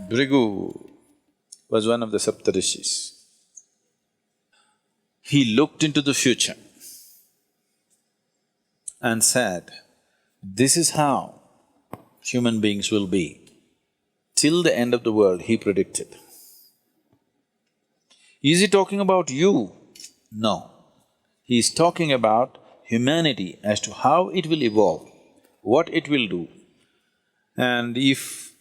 Bhrigu was one of the Saptarishis. He looked into the future and said, this is how human beings will be. Till the end of the world, he predicted. Is he talking about you? No. He is talking about humanity as to how it will evolve, what it will do. And if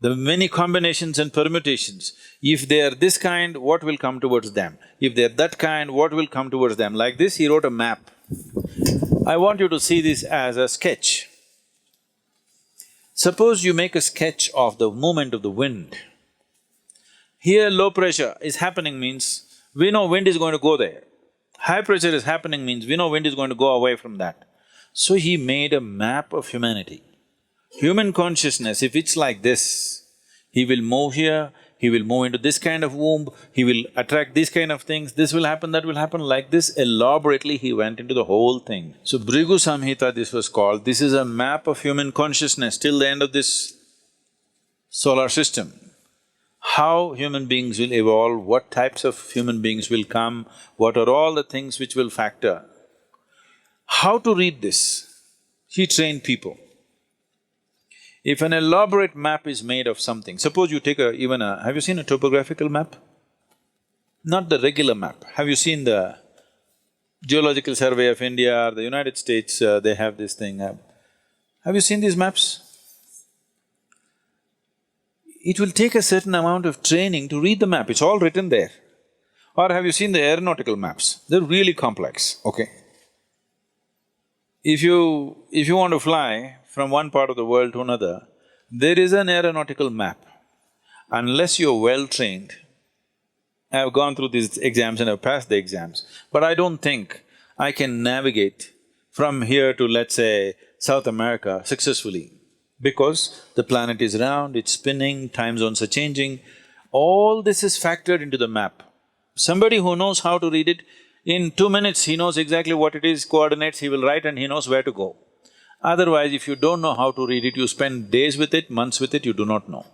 the many combinations and permutations, if they are this kind, what will come towards them? If they are that kind, what will come towards them? Like this, he wrote a map. I want you to see this as a sketch. Suppose you make a sketch of the movement of the wind. Here low pressure is happening means we know wind is going to go there. High pressure is happening means we know wind is going to go away from that. So he made a map of humanity. Human consciousness, if it's like this, he will move here, he will move into this kind of womb, he will attract these kind of things, this will happen, that will happen, like this, elaborately he went into the whole thing. So Bhrigu Samhita this was called, this is a map of human consciousness till the end of this solar system. How human beings will evolve, what types of human beings will come, what are all the things which will factor. How to read this? He trained people. If an elaborate map is made of something, suppose you take have you seen a topographical map? Not the regular map. Have you seen the Geological Survey of India or the United States, they have this thing. Have you seen these maps? It will take a certain amount of training to read the map, it's all written there. Or have you seen the aeronautical maps? They're really complex, okay? If you want to fly from one part of the world to another, there is an aeronautical map. Unless you're well-trained, I've gone through these exams and I've passed the exams, but I don't think I can navigate from here to, let's say, South America successfully, because the planet is round, it's spinning, time zones are changing, all this is factored into the map. Somebody who knows how to read it, in 2 minutes he knows exactly what it is, coordinates he will write and he knows where to go. Otherwise, if you don't know how to read it, you spend days with it, months with it, you do not know.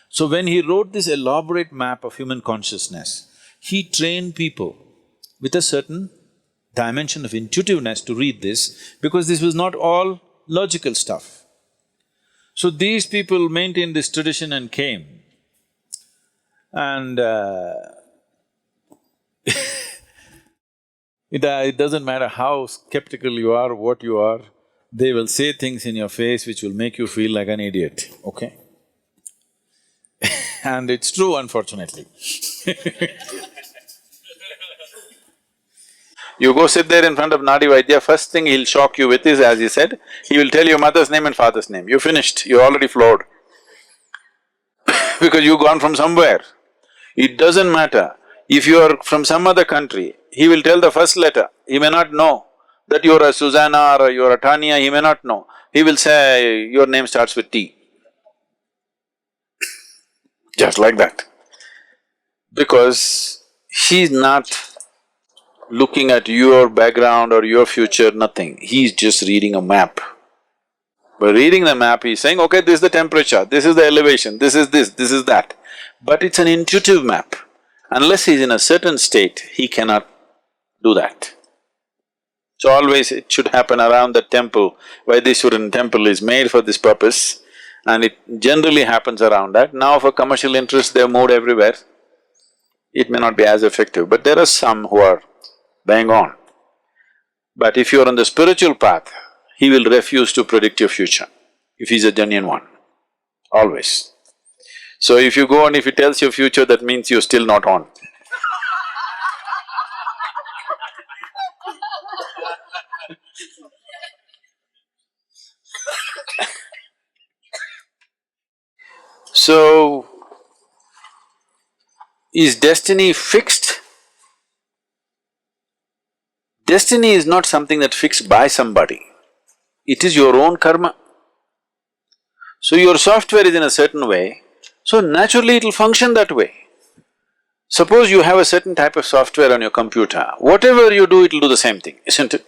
So when he wrote this elaborate map of human consciousness, he trained people with a certain dimension of intuitiveness to read this, because this was not all logical stuff. So these people maintained this tradition and came, and it doesn't matter how skeptical you are, what you are, they will say things in your face which will make you feel like an idiot, okay? And it's true, unfortunately. You go sit there in front of Nadi Vaidya, first thing he'll shock you with is, as he said, he will tell you mother's name and father's name. You finished, you're already floored. Because you've gone from somewhere. It doesn't matter. If you are from some other country, he will tell the first letter, he may not know that you're a Susanna or you're a Tanya, he may not know. He will say, your name starts with T. Just like that. Because he's not looking at your background or your future, nothing. He's just reading a map. By reading the map, he's saying, okay, this is the temperature, this is the elevation, this is that. But it's an intuitive map. Unless he's in a certain state, he cannot do that. So always it should happen around the temple. Vaidishwaran temple is made for this purpose and it generally happens around that. Now for commercial interest, they've moved everywhere. It may not be as effective, but there are some who are bang on. But if you're on the spiritual path, he will refuse to predict your future, if he's a genuine one, always. So if you go and if he tells your future, that means you're still not on. So, is destiny fixed? Destiny is not something that's fixed by somebody, it is your own karma. So your software is in a certain way, so naturally it'll function that way. Suppose you have a certain type of software on your computer, whatever you do, it'll do the same thing, isn't it?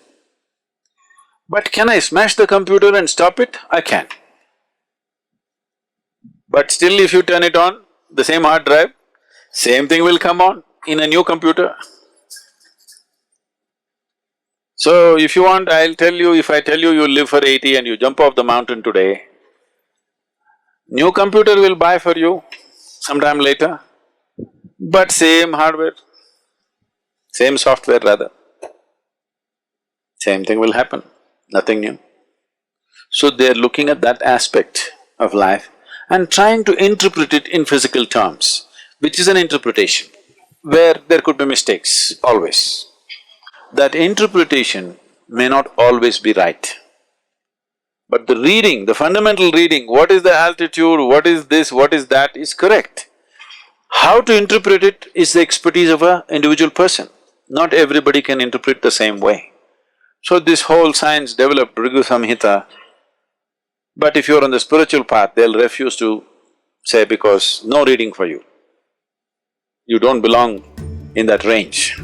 But can I smash the computer and stop it? I can. But still if you turn it on, the same hard drive, same thing will come on in a new computer. So if you want, I'll tell you, if I tell you you live for 80 and you jump off the mountain today, new computer will buy for you sometime later, but same hardware, same software rather. Same thing will happen, nothing new. So they're looking at that aspect of life and trying to interpret it in physical terms, which is an interpretation, where there could be mistakes, always. That interpretation may not always be right. But the reading, the fundamental reading, what is the altitude, what is this, what is that, is correct. How to interpret it is the expertise of an individual person. Not everybody can interpret the same way. So this whole science developed Bhrigu Samhita, but if you're on the spiritual path, they'll refuse to say because no reading for you. You don't belong in that range.